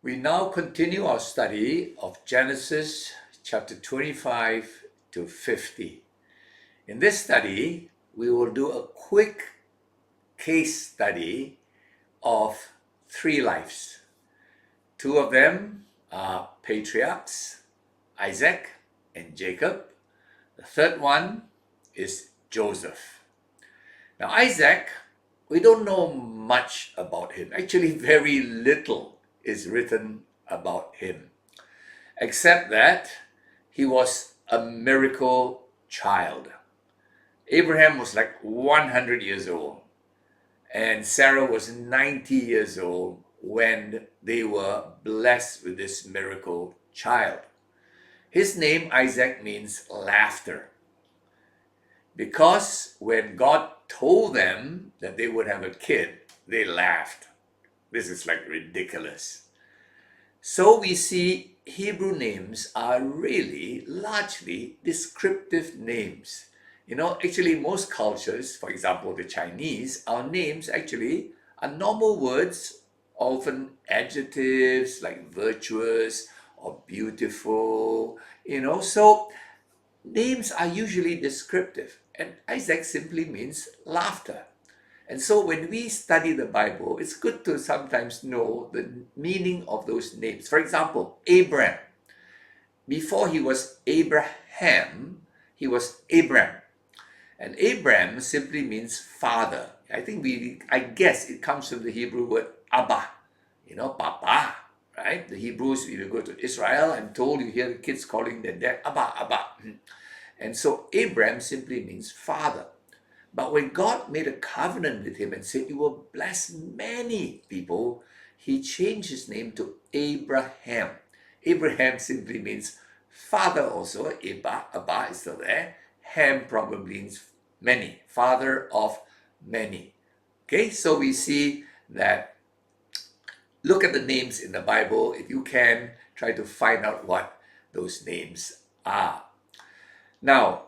We now continue our study of Genesis chapter 25 to 50. In this study, we will do a quick case study of three lives. Two of them are patriarchs, Isaac and Jacob. The third one is Joseph. Now, Isaac, we don't know much about him. Actually, very little is written about him, except that he was a miracle child. Abraham was like 100 years old, and Sarah was 90 years old when they were blessed with this miracle child. His name, Isaac, means laughter, because when God told them that they would have a kid, they laughed. This is like ridiculous. So we see Hebrew names are really largely descriptive names. Actually, most cultures, for example, the Chinese, our names actually are normal words, often adjectives like virtuous or beautiful, So names are usually descriptive, and Isaac simply means laughter. And so when we study the Bible, it's good to sometimes know the meaning of those names. For example, Abraham. Before he was Abraham, he was Abram. And Abram simply means father. I guess it comes from the Hebrew word Abba, Papa, right? The Hebrews, if you go to Israel, I'm told you hear the kids calling their dad Abba, Abba. And so Abram simply means father. But when God made a covenant with him and said, "You will bless many people," he changed his name to Abraham. Abraham simply means father also. Abba is still there. Ham probably means many, father of many. Okay, so we see that. Look at the names in the Bible. If you can, try to find out what those names are. Now,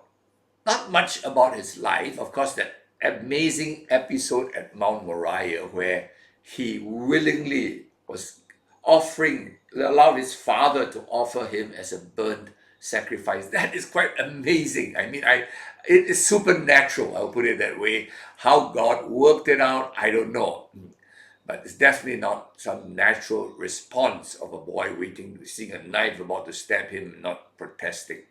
not much about his life. Of course, that amazing episode at Mount Moriah where he willingly was allowed his father to offer him as a burnt sacrifice. That is quite amazing. It is supernatural, I'll put it that way. How God worked it out, I don't know. But it's definitely not some natural response of a boy seeing a knife about to stab him, not protesting.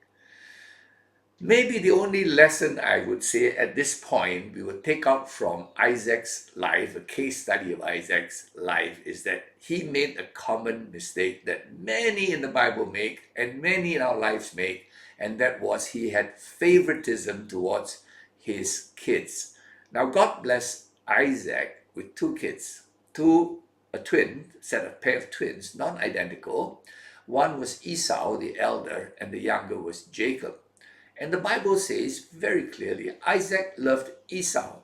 Maybe the only lesson I would say at this point we will take out from Isaac's life, a case study of Isaac's life, is that he made a common mistake that many in the Bible make and many in our lives make, and that was he had favoritism towards his kids. Now God blessed Isaac with two kids, a pair of twins, non-identical. One was Esau, the elder, and the younger was Jacob. And the Bible says very clearly, Isaac loved Esau,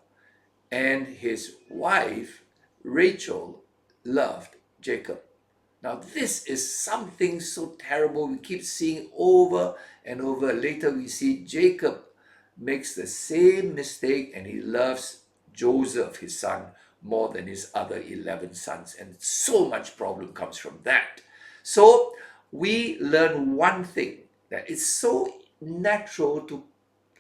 and his wife, Rachel, loved Jacob. Now, this is something so terrible we keep seeing over and over. Later, we see Jacob makes the same mistake, and he loves Joseph, his son, more than his other 11 sons. And so much problem comes from that. So we learn one thing, that it's so natural to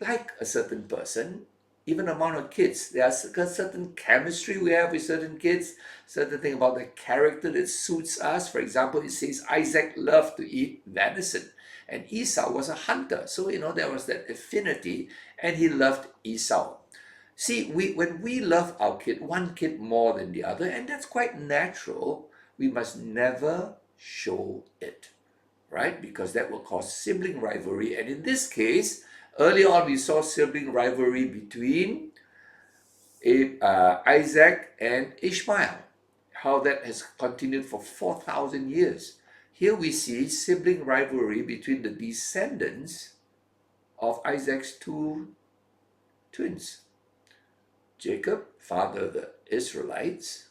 like a certain person, even among our kids. There's a certain chemistry we have with certain kids, certain thing about the character that suits us. For example, it says Isaac loved to eat venison, and Esau was a hunter. So, there was that affinity, and he loved Esau. See, when we love our kid, one kid more than the other, and that's quite natural, we must never show it. Right? Because that will cause sibling rivalry. And in this case, early on, we saw sibling rivalry between Isaac and Ishmael, how that has continued for 4,000 years. Here we see sibling rivalry between the descendants of Isaac's two twins. Jacob, father of the Israelites,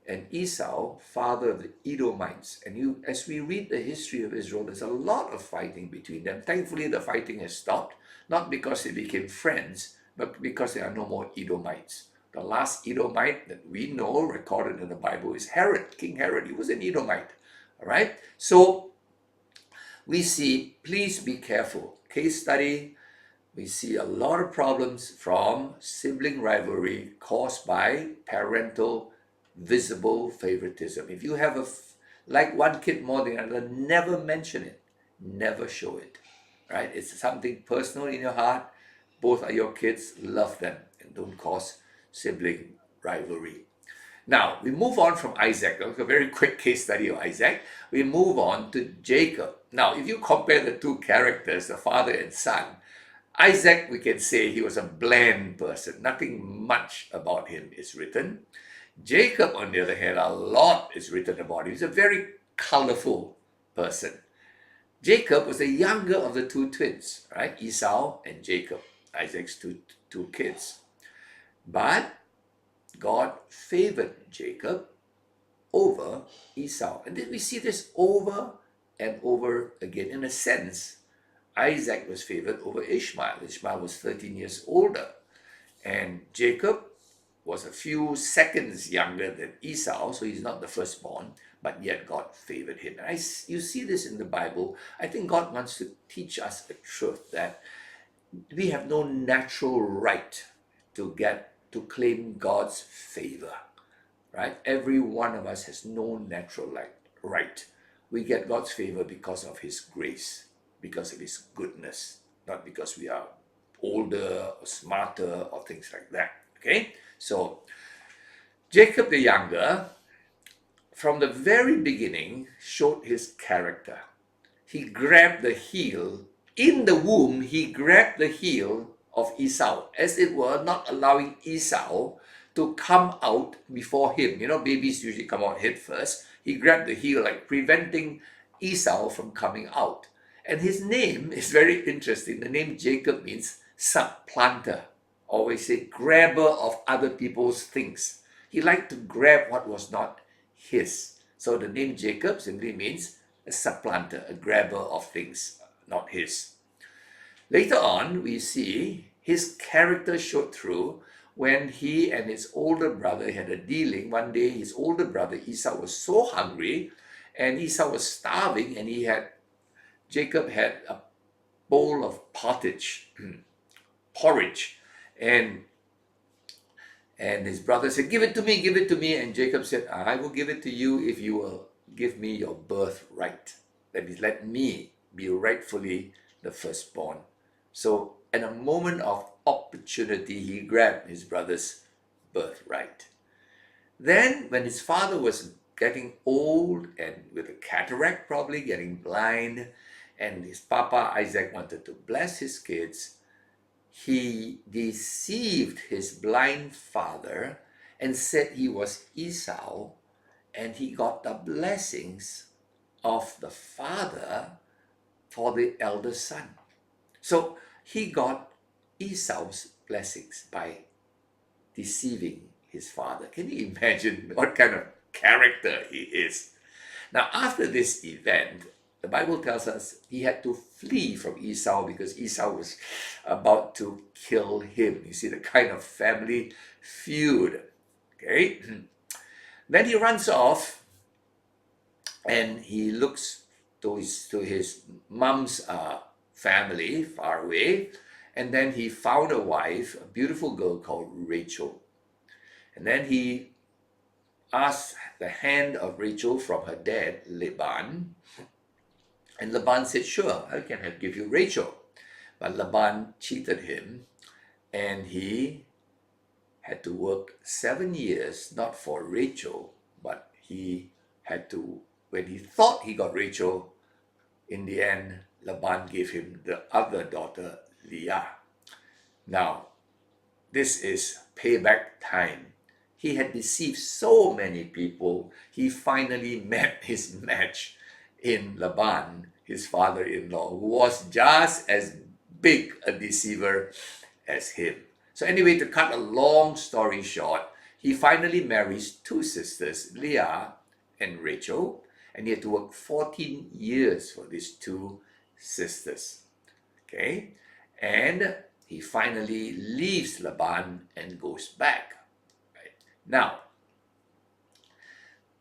and Esau, father of the Edomites. And as we read the history of Israel, there's a lot of fighting between them. Thankfully, the fighting has stopped, not because they became friends, but because there are no more Edomites. The last Edomite that we know recorded in the Bible is Herod, King Herod. He was an Edomite. All right? So we see, please be careful. Case study, we see a lot of problems from sibling rivalry caused by parental visible favoritism. If you have like one kid more than another, never mention it, never show it, right? It's something personal in your heart. Both are your kids, love them, and don't cause sibling rivalry. Now, we move on from Isaac. A very quick case study of Isaac. We move on to Jacob. Now, if you compare the two characters, the father and son, Isaac, we can say he was a bland person. Nothing much about him is written. Jacob, on the other hand, a lot is written about him. He's a very colorful person. Jacob was the younger of the two twins, right? Esau and Jacob, Isaac's two kids. But God favored Jacob over Esau. And then we see this over and over again. In a sense, Isaac was favored over Ishmael. Ishmael was 13 years older. And Jacob was a few seconds younger than Esau, so he's not the firstborn, but yet God favored him. And you see this in the Bible. I think God wants to teach us a truth that we have no natural right to claim God's favor, right? Every one of us has no natural right. We get God's favor because of His grace, because of His goodness, not because we are older or smarter or things like that, okay? So, Jacob the younger, from the very beginning, showed his character. He grabbed the heel, in the womb, he grabbed the heel of Esau, as it were, not allowing Esau to come out before him. You know, babies usually come out head first. He grabbed the heel, like preventing Esau from coming out. And his name is very interesting. The name Jacob means supplanter. Always say grabber of other people's things. He liked to grab what was not his. So the name Jacob simply means a supplanter, a grabber of things not his. Later on, we see his character showed through when he and his older brother had a dealing. One day, his older brother Esau was so hungry, and Esau was starving, and Jacob had a bowl of porridge, and his brother said, give it to me, and Jacob said, I will give it to you if you will give me your birthright. That is, let me be rightfully the firstborn. So, in a moment of opportunity, he grabbed his brother's birthright. Then, when his father was getting old and with a cataract, probably getting blind, and his papa Isaac wanted to bless his kids, he deceived his blind father and said he was Esau, and he got the blessings of the father for the elder son. So he got Esau's blessings by deceiving his father. Can you imagine what kind of character he is? Now, after this event, the Bible tells us he had to flee from Esau because Esau was about to kill him. You see the kind of family feud. Okay? Then he runs off and he looks to his mom's family far away. And then he found a wife, a beautiful girl called Rachel. And then he asked the hand of Rachel from her dad, Laban. And Laban said, sure, I can give you Rachel. But Laban cheated him, and he had to work 7 years, not for Rachel, but he had to, when he thought he got Rachel, in the end, Laban gave him the other daughter, Leah. Now, this is payback time. He had deceived so many people, he finally met his match in Laban, his father-in-law, who was just as big a deceiver as him. So anyway, to cut a long story short, he finally marries two sisters, Leah and Rachel, and he had to work 14 years for these two sisters. Okay? And he finally leaves Laban and goes back. Right? Now,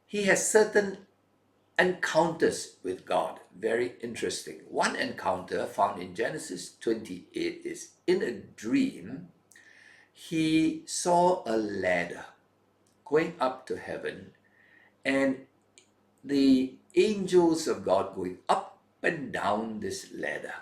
he has certain encounters with God. Very interesting. One encounter found in Genesis 28 is in a dream, he saw a ladder going up to heaven, and the angels of God going up and down this ladder.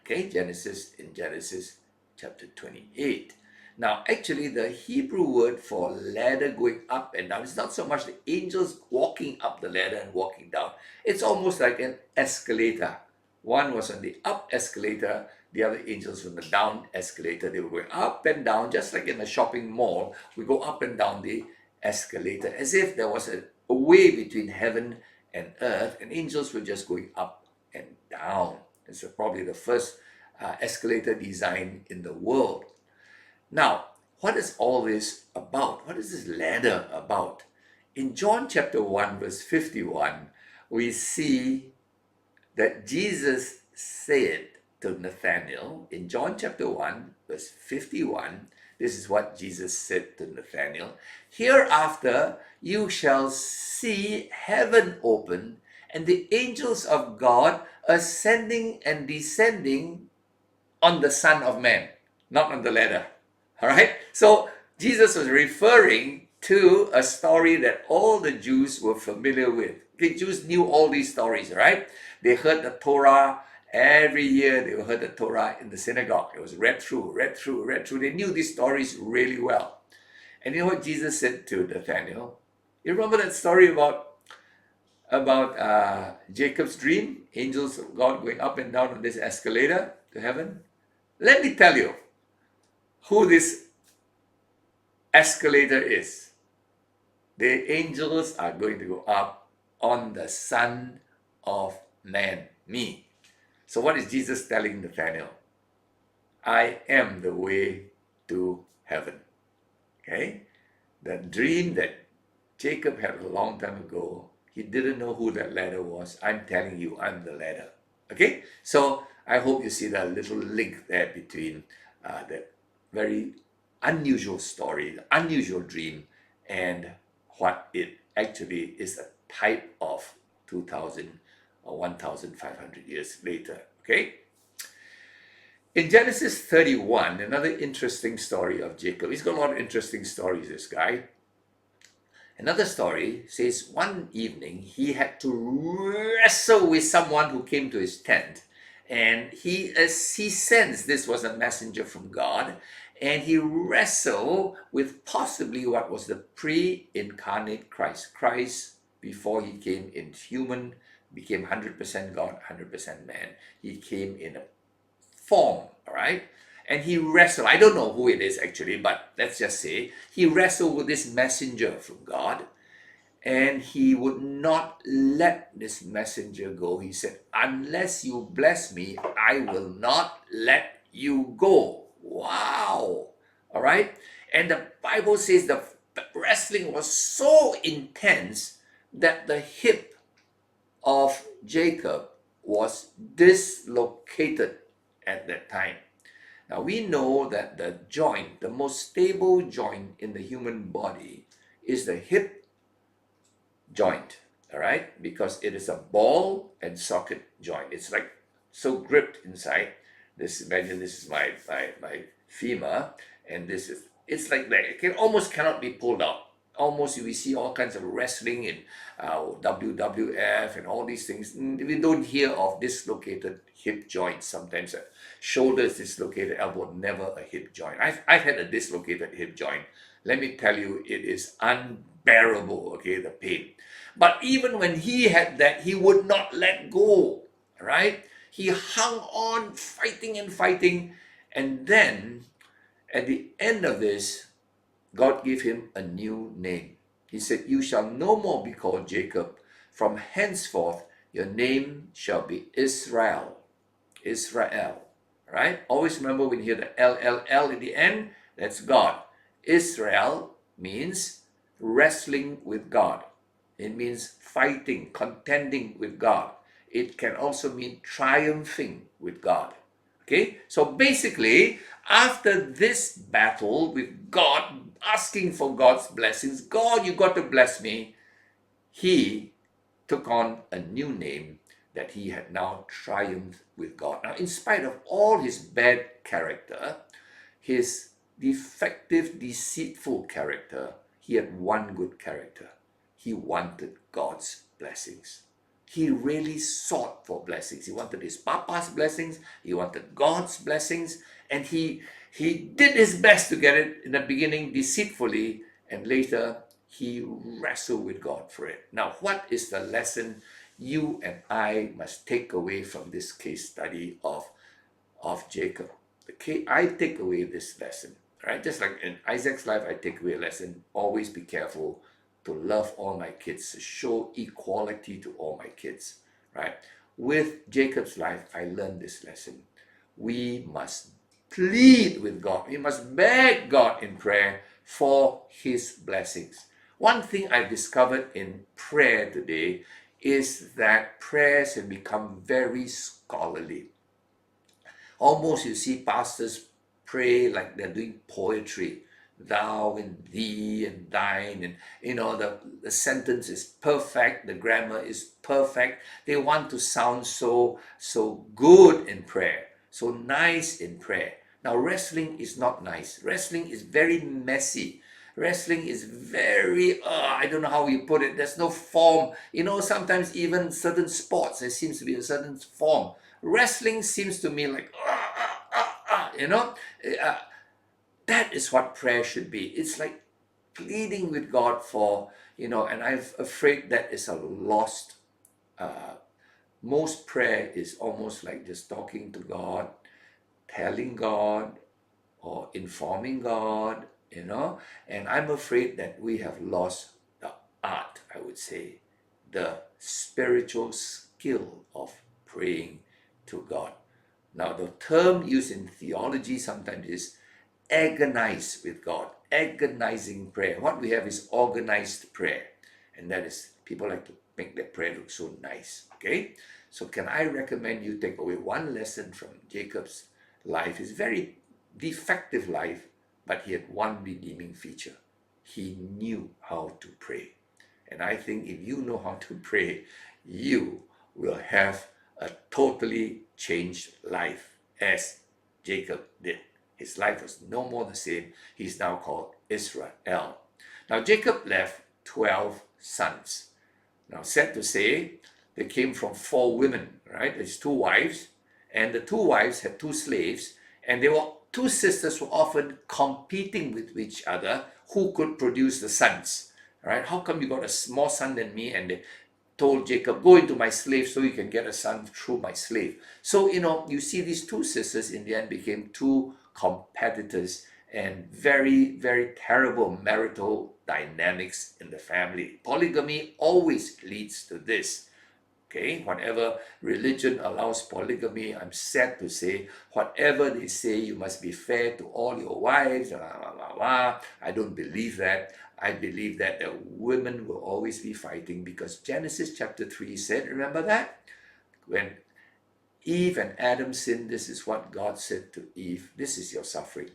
Okay, in Genesis chapter 28. Now, actually, the Hebrew word for ladder going up and down is not so much the angels walking up the ladder and walking down. It's almost like an escalator. One was on the up escalator, the other angels on the down escalator. They were going up and down, just like in a shopping mall. We go up and down the escalator, as if there was a way between heaven and earth, and angels were just going up and down. It's probably the first escalator design in the world. Now, what is all this about? What is this ladder about? In John chapter 1, verse 51, we see that Jesus said to Nathanael, in John chapter 1, verse 51, this is what Jesus said to Nathanael: "Hereafter you shall see heaven open and the angels of God ascending and descending on the Son of Man," not on the ladder. All right? So Jesus was referring to a story that all the Jews were familiar with. The Jews knew all these stories, right? They heard the Torah every year. They heard the Torah in the synagogue. It was read through. They knew these stories really well. And you know what Jesus said to Nathanael? You remember that story about Jacob's dream? Angels of God going up and down on this escalator to heaven? Let me tell you who this escalator is. The angels are going to go up on the Son of Man, me. So what is Jesus telling Nathanael? I am the way to heaven. Okay? The dream that Jacob had a long time ago, he didn't know who that ladder was. I'm telling you, I'm the ladder. Okay? So I hope you see that little link there between that very unusual story, the unusual dream, and what it actually is a type of 2,000 or 1,500 years later. Okay? In Genesis 31, another interesting story of Jacob. He's got a lot of interesting stories, this guy. Another story says one evening he had to wrestle with someone who came to his tent. And he sensed this was a messenger from God. And he wrestled with possibly what was the pre-incarnate Christ. Christ, before he came in human, became 100% God, 100% man. He came in a form, all right? And he wrestled. I don't know who it is actually, but let's just say he wrestled with this messenger from God, and he would not let this messenger go. He said, "Unless you bless me, I will not let you go." Wow. All right? And the Bible says the wrestling was so intense that the hip of Jacob was dislocated at that time. Now we know that the joint, the most stable joint in the human body, is the hip joint, all right? Because it is a ball and socket joint. It's like so gripped inside. Imagine this is my femur, and this is, it's like that. It almost cannot be pulled out. Almost, we see all kinds of wrestling in WWF and all these things. We don't hear of dislocated hip joints. Sometimes a shoulder is dislocated, elbow, never a hip joint. I've had a dislocated hip joint. Let me tell you, it is unbearable, okay, the pain. But even when he had that, he would not let go, right? He hung on, fighting and fighting. And then, at the end of this, God gave him a new name. He said, "You shall no more be called Jacob. From henceforth, your name shall be Israel." Israel, right? Always remember when you hear the LLL at the end, that's God. Israel means wrestling with God. It means fighting, contending with God. It can also mean triumphing with God. Okay, so basically, after this battle with God, asking for God's blessings, God, you got to bless me, he took on a new name that he had now triumphed with God. Now, in spite of all his bad character, his defective, deceitful character, he had one good character. He wanted God's blessings. He really sought for blessings. He wanted his papa's blessings. He wanted God's blessings. And he did his best to get it in the beginning deceitfully, and later he wrestled with God for it. Now, what is the lesson you and I must take away from this case study of Jacob? I take away this lesson, right? Just like in Isaac's life, I take away a lesson. Always be careful to love all my kids, to show equality to all my kids, right? With Jacob's life, I learned this lesson. We must plead with God. We must beg God in prayer for his blessings. One thing I've discovered in prayer today is that prayers have become very scholarly. Almost you see pastors pray like they're doing poetry. Thou and thee and thine, and the sentence is perfect, the grammar is perfect. They want to sound so good in prayer, so nice in prayer. Now, wrestling is not nice. Wrestling is very messy. Wrestling is very, I don't know how you put it. There's no form. Sometimes even certain sports, there seems to be a certain form. Wrestling seems to me like, that is what prayer should be. It's like pleading with God for, and I'm afraid that is a lost, most prayer is almost like just talking to God, telling God, or informing God, and I'm afraid that we have lost the art, I would say, the spiritual skill of praying to God. Now, the term used in theology sometimes is agonize with God, agonizing prayer. What we have is organized prayer, and that is, people like to make their prayer look so nice, okay? So can I recommend you take away one lesson from Jacob's life? His very defective life, but he had one redeeming feature. He knew how to pray. And I think if you know how to pray, you will have a totally changed life, as Jacob did. His life was no more the same. He's now called Israel. Now, Jacob left 12 sons. Now, sad to say, they came from 4 women, right? There's 2 wives, and the 2 wives had 2 slaves, and they were 2 sisters were often competing with each other who could produce the sons, right? How come you got a more son than me? And they told Jacob, go into my slave so you can get a son through my slave. So, you see these 2 sisters in the end became 2 competitors, and very, very terrible marital dynamics in the family. Polygamy always leads to this. Okay, whatever religion allows polygamy, I'm sad to say, whatever they say, you must be fair to all your wives, I don't believe that. I believe that the women will always be fighting, because Genesis chapter 3 said, remember that? When Eve and Adam sinned, this is what God said to Eve, this is your suffering.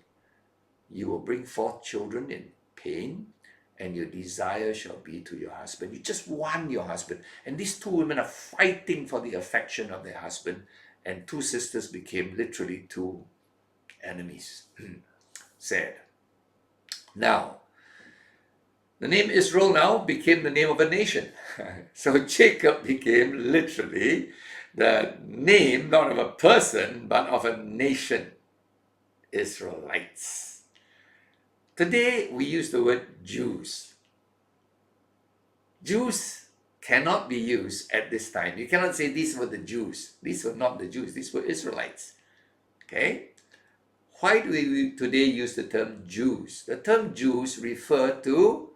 You will bring forth children in pain, and your desire shall be to your husband. You just want your husband. And these 2 women are fighting for the affection of their husband, and 2 sisters became literally 2 enemies. Sad. Now, the name Israel now became the name of a nation. So Jacob became literally the name, not of a person, but of a nation. Israelites. Today, we use the word Jews. Jews cannot be used at this time. You cannot say these were the Jews. These were not the Jews. These were Israelites. Okay? Why do we today use the term Jews? The term Jews refer to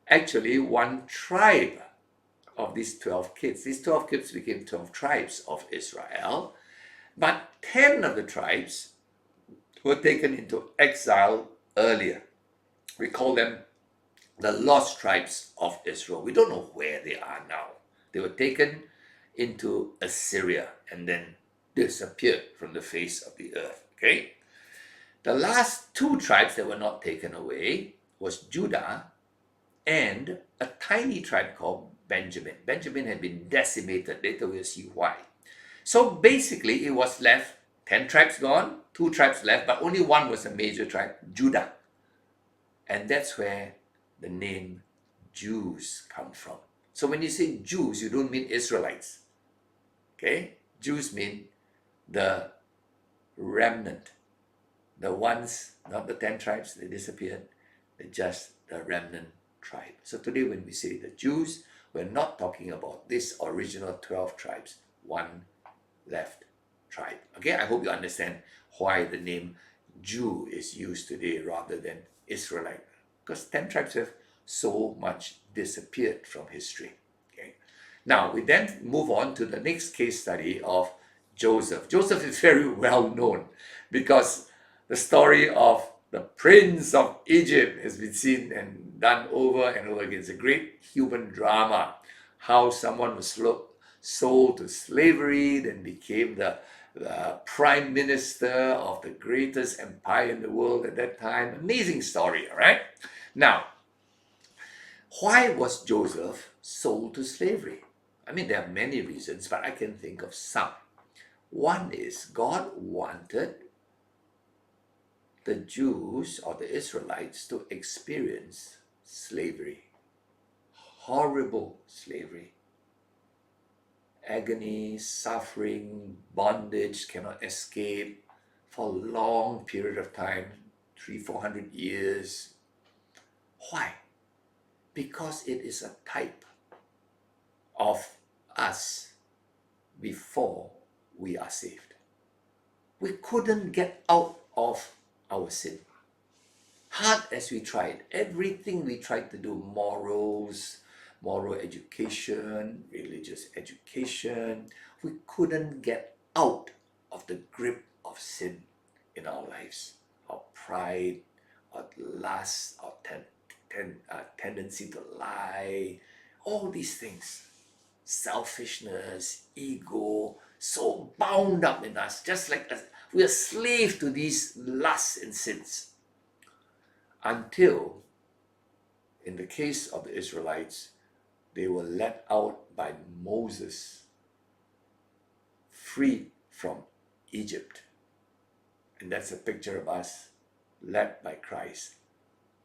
actually one tribe of these 12 kids. These 12 kids became 12 tribes of Israel. But 10 of the tribes were taken into exile earlier. We call them the lost tribes of Israel. We don't know where they are now. They were taken into Assyria and then disappeared from the face of the earth. Okay? The last 2 tribes that were not taken away was Judah and a tiny tribe called Benjamin. Benjamin had been decimated. Later we'll see why. So basically, it was left 10 tribes gone, 2 tribes left, but only one was a major tribe, Judah. And that's where the name Jews come from. So when you say Jews, you don't mean Israelites. Okay? Jews mean the remnant. The ones, not the 10 tribes, they disappeared. They're just the remnant tribe. So today when we say the Jews, we're not talking about this original 12 tribes, one left tribe. Okay, I hope you understand why the name Jew is used today rather than Israelite. Because 10 tribes have so much disappeared from history. Okay. Now, we then move on to the next case study of Joseph. Joseph is very well known because the story of the Prince of Egypt has been seen and done over and over again. It's a great human drama. How someone was sold to slavery, then became the prime minister of the greatest empire in the world at that time. Amazing story, all right? Now, why was Joseph sold to slavery? I mean, there are many reasons, but I can think of some. One is God wanted the Jews or the Israelites to experience slavery, horrible slavery, agony, suffering, bondage, cannot escape for a long period of time, 300-400 years. Why? Because it is a type of us before we are saved. We couldn't get out of our sin. Hard as we tried, everything we tried to do, morals, moral education, religious education, we couldn't get out of the grip of sin in our lives. Our pride, our lust, our tendency to lie, all these things, selfishness, ego, so bound up in us, just like us. We are slaves to these lusts and sins. Until, in the case of the Israelites, they were let out by Moses, freed from Egypt. And that's a picture of us led by Christ,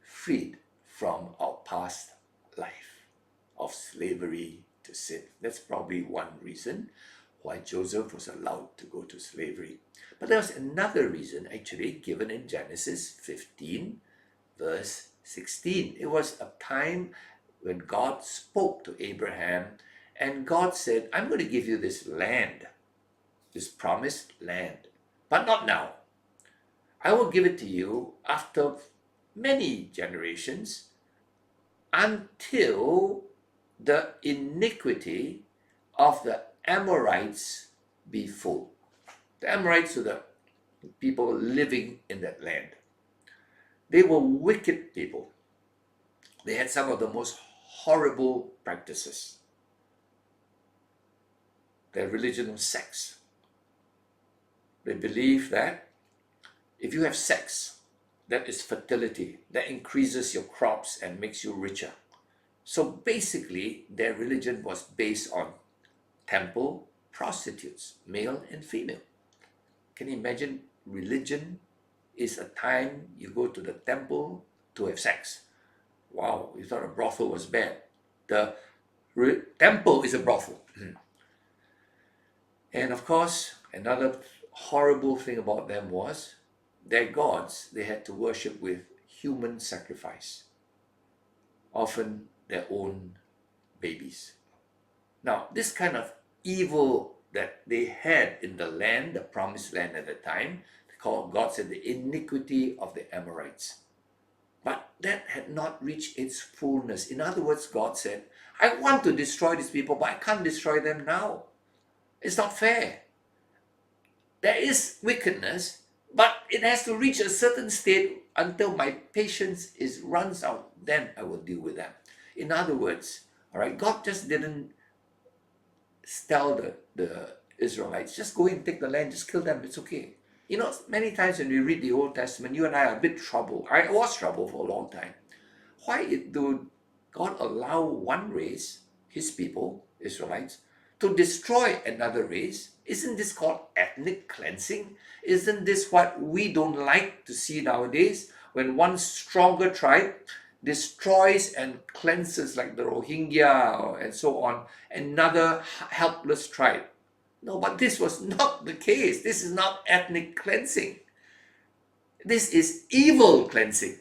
freed from our past life of slavery to sin. That's probably one reason why Joseph was allowed to go to slavery. But there was another reason actually given in Genesis 15, verse 16. It was a time when God spoke to Abraham, and God said, I'm going to give you this land, this promised land, but not now. I will give it to you after many generations until the iniquity of the Amorites be full. The Amorites were the people living in that land. They were wicked people. They had some of the most horrible practices. Their religion was sex. They believed that if you have sex, that is fertility. That increases your crops and makes you richer. So basically, their religion was based on temple prostitutes, male and female. Can you imagine? Religion is a time you go to the temple to have sex. Wow, you thought a brothel was bad. The temple is a brothel. And of course, another horrible thing about them was their gods, they had to worship with human sacrifice, often their own babies. Now, this kind of evil that they had in the land, the promised land at the time, God said the iniquity of the Amorites. But that had not reached its fullness. In other words, God said, I want to destroy these people, but I can't destroy them now. It's not fair. There is wickedness, but it has to reach a certain state until my patience runs out. Then I will deal with them. In other words, all right, God just didn't tell the Israelites, just go and take the land, just kill them, it's okay. You know, many times when we read the Old Testament, you and I are a bit troubled. I was troubled for a long time. Why do God allow one race, his people, Israelites, to destroy another race. Isn't this called ethnic cleansing? Isn't this what we don't like to see nowadays? When one stronger tribe destroys and cleanses, like the Rohingya and so on, another helpless tribe. No, but this was not the case. This is not ethnic cleansing. This is evil cleansing.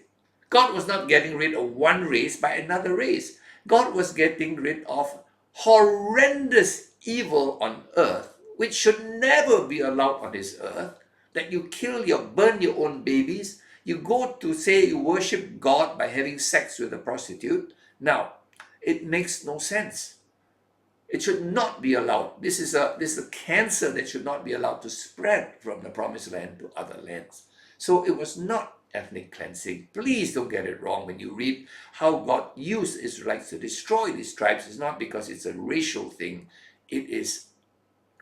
God was not getting rid of one race by another race. God was getting rid of horrendous evil on earth, which should never be allowed on this earth. That you kill, you burn your own babies, you go to say you worship God by having sex with a prostitute. Now, it makes no sense. It should not be allowed. This is a cancer that should not be allowed to spread from the promised land to other lands. So it was not ethnic cleansing. Please don't get it wrong when you read how God used Israelites to destroy these tribes. It's not because it's a racial thing. It is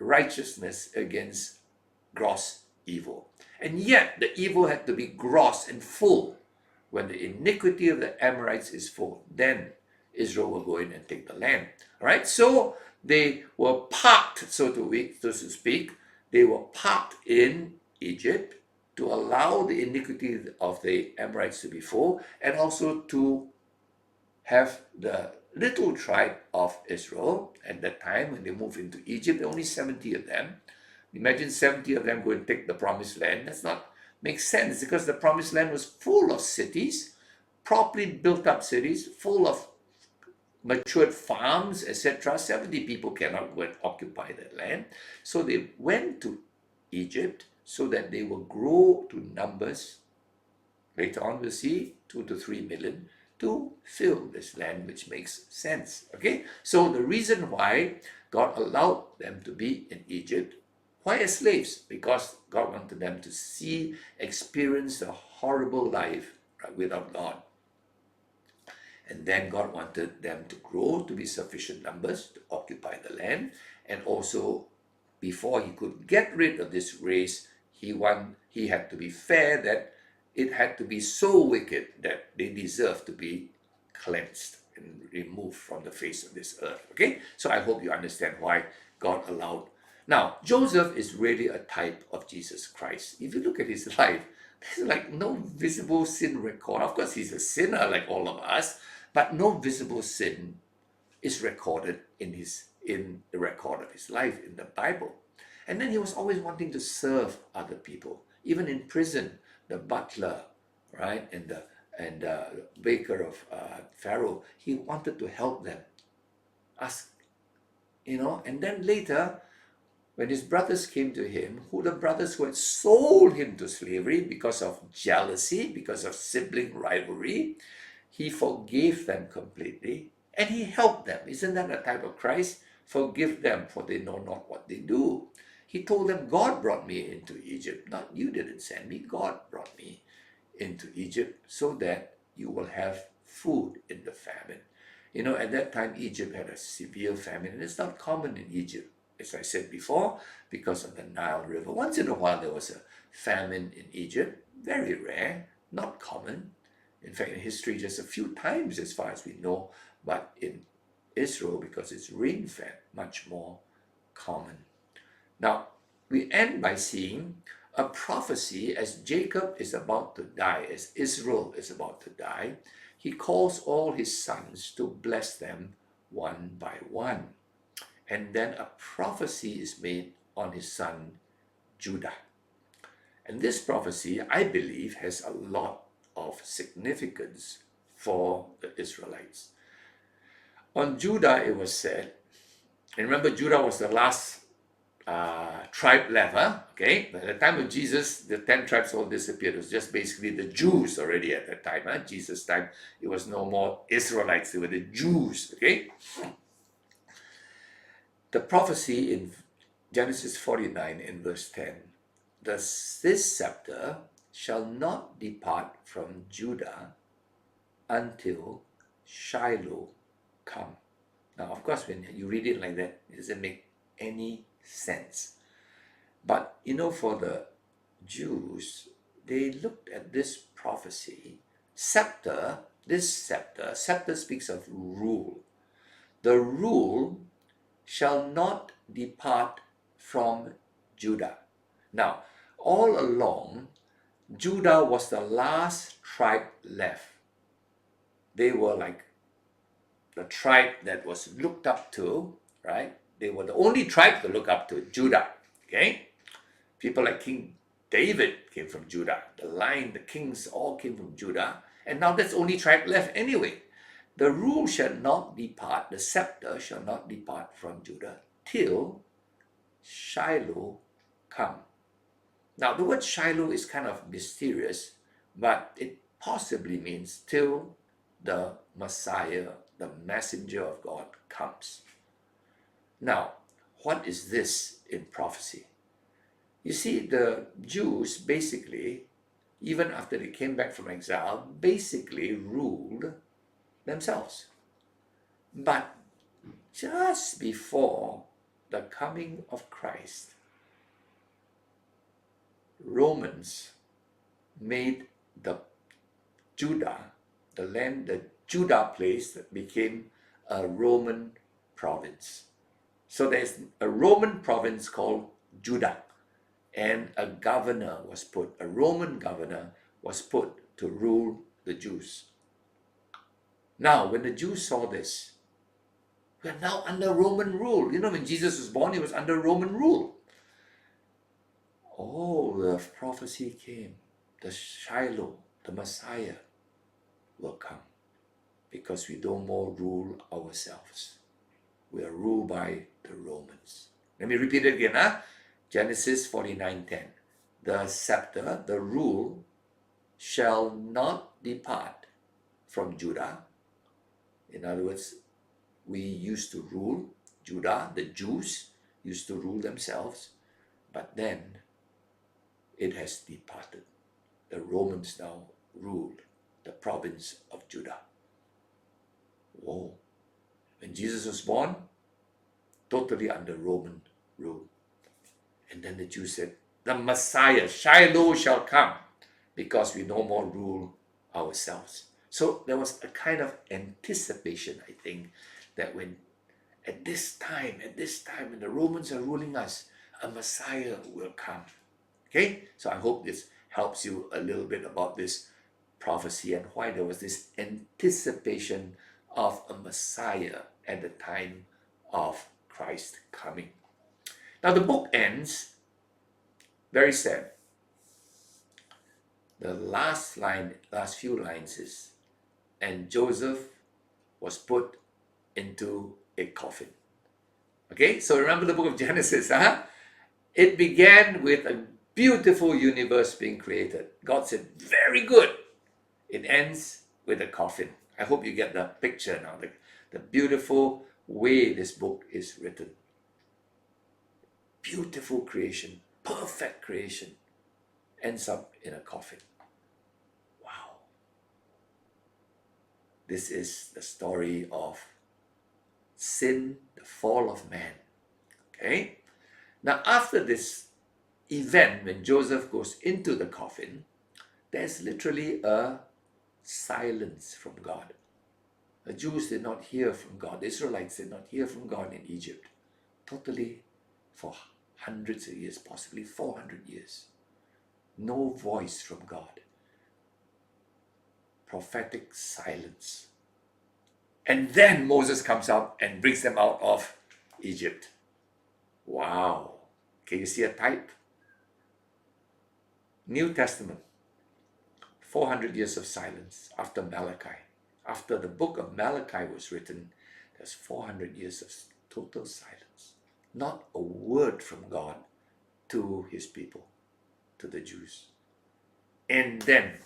righteousness against gross evil. And yet the evil had to be gross and full. When the iniquity of the Amorites is full, then Israel will go in and take the land. All right, so they were parked, so to speak, they were parked in Egypt to allow the iniquity of the Amorites to be full, and also to have the little tribe of Israel at that time when they moved into Egypt. There were only 70 of them. Imagine 70 of them going to take the promised land. That's not make sense, because the promised land was full of cities, properly built up cities, full of matured farms, etc. 70 people cannot go and occupy that land. So they went to Egypt so that they will grow to numbers. Later on we'll see 2 to 3 million to fill this land, which makes sense. Okay, so the reason why God allowed them to be in Egypt, why as slaves? Because God wanted them to see, experience a horrible life without God. And then God wanted them to grow to be sufficient numbers to occupy the land. And also, before he could get rid of this race, he had to be fair, that it had to be so wicked that they deserve to be cleansed and removed from the face of this earth. Okay, so I hope you understand why God allowed. Now, Joseph is really a type of Jesus Christ. If you look at his life, there's like no visible sin record. Of course, he's a sinner like all of us, but no visible sin is recorded in the record of his life in the Bible. And then he was always wanting to serve other people, even in prison. The butler, right, and the baker of Pharaoh, he wanted to help them. And then later, when his brothers came to him, the brothers who had sold him to slavery because of jealousy, because of sibling rivalry, he forgave them completely and he helped them. Isn't that a type of Christ? Forgive them, for they know not what they do. He told them, God brought me into Egypt. Not you didn't send me. God brought me into Egypt so that you will have food in the famine. At that time, Egypt had a severe famine, and it's not common in Egypt, as I said before, because of the Nile River. Once in a while, there was a famine in Egypt. Very rare, not common. In fact, in history, just a few times as far as we know. But in Israel, because it's rain-fed, much more common. Now, we end by seeing a prophecy as Jacob is about to die, as Israel is about to die. He calls all his sons to bless them one by one. And then a prophecy is made on his son Judah. And this prophecy, I believe, has a lot of significance for the Israelites. On Judah, it was said, and remember, Judah was the last tribe left, okay? By the time of Jesus, the 10 tribes all disappeared. It was just basically the Jews already at that time. Jesus' time, it was no more Israelites, they were the Jews, okay? The prophecy in Genesis 49 in verse 10, this scepter shall not depart from Judah until Shiloh come. Now, of course, when you read it like that, it doesn't make any sense. But for the Jews, they looked at this prophecy. Scepter speaks of rule. the rule shall not depart from Judah. Now, all along, Judah was the last tribe left. They were like the tribe that was looked up to, right? They were the only tribe to look up to, Judah, okay? People like King David came from Judah. The line, the kings all came from Judah. And now that's the only tribe left anyway. The rule shall not depart, the scepter shall not depart from Judah till Shiloh come. Now, the word Shiloh is kind of mysterious, but it possibly means till the Messiah, the messenger of God, comes. Now, what is this in prophecy? You see, the Jews basically, even after they came back from exile, basically ruled themselves. But just before the coming of Christ, Romans made the Judah, the land, the Judah place that became a Roman province. So there's a Roman province called Judah, and a Roman governor was put to rule the Jews. Now, when the Jews saw this, we are now under Roman rule. You know, when Jesus was born, he was under Roman rule. Oh, the prophecy came. The Shiloh, the Messiah, will come because we don't more rule ourselves. We are ruled by the Romans. Let me repeat it again. Genesis 49:10. The scepter, the rule, shall not depart from Judah. In other words, we used to rule Judah, the Jews used to rule themselves, but then it has departed. The Romans now ruled the province of Judah. Whoa. When Jesus was born, totally under Roman rule. And then the Jews said, the Messiah, Shiloh, shall come because we no more rule ourselves. So there was a kind of anticipation, I think, that when at this time, when the Romans are ruling us, a Messiah will come. Okay? So I hope this helps you a little bit about this prophecy and why there was this anticipation of a Messiah at the time of Christ coming. Now the book ends very sad. The last few lines is, and Joseph was put into a coffin. Okay, so remember the book of Genesis, It began with a beautiful universe being created. God said, very good. It ends with a coffin. I hope you get the picture now, the beautiful way this book is written. Beautiful creation, perfect creation, ends up in a coffin. Wow. This is the story of sin, the fall of man. Okay? Now, after this event, when Joseph goes into the coffin, there's literally a silence from God. The Jews did not hear from God. The Israelites did not hear from God in Egypt. Totally for hundreds of years, possibly 400 years. No voice from God. Prophetic silence. And then Moses comes out and brings them out of Egypt. Wow. Can you see a type? New Testament. 400 years of silence after Malachi. After the book of Malachi was written, there's 400 years of total silence. Not a word from God to his people, to the Jews. And then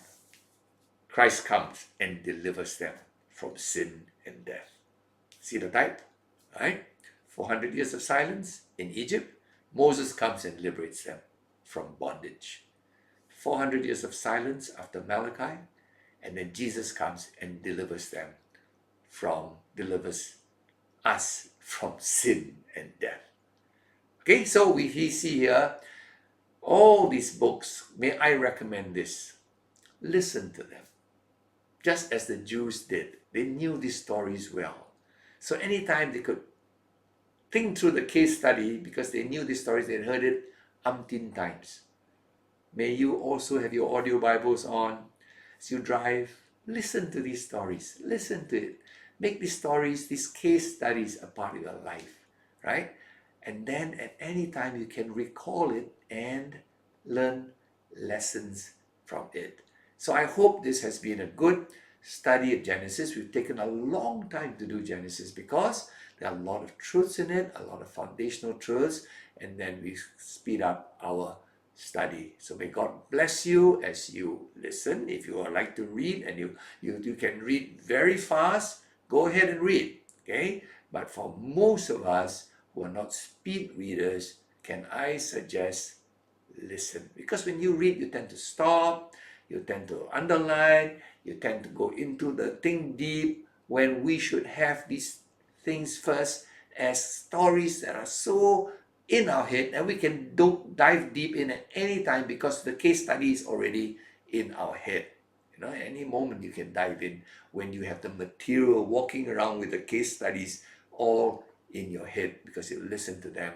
Christ comes and delivers them from sin and death. See the type? Right? 400 years of silence in Egypt. Moses comes and liberates them from bondage. 400 years of silence after Malachi, and then Jesus comes and delivers us from sin and death. Okay, so we see here all these books. May I recommend this? Listen to them. Just as the Jews did. They knew these stories well. So anytime they could think through the case study, because they knew these stories, they had heard it umpteen times. May you also have your audio Bibles on as you drive. Listen to these stories. Listen to it. Make these stories, these case studies a part of your life, right? And then at any time you can recall it and learn lessons from it. So I hope this has been a good study of Genesis. We've taken a long time to do Genesis because there are a lot of truths in it, a lot of foundational truths, and then we speed up our study. So may God bless you as you listen. If you would like to read and you can read very fast, go ahead and read, okay? But for most of us who are not speed readers, can I suggest listen? Because when you read, you tend to stop, you tend to underline, you tend to go into the thing deep, when we should have these things first as stories that are so in our head and we can dive deep in at any time because the case study is already in our head. You know, any moment you can dive in when you have the material walking around with the case studies all in your head because you listen to them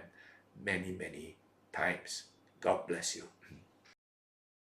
many, many times. God bless you.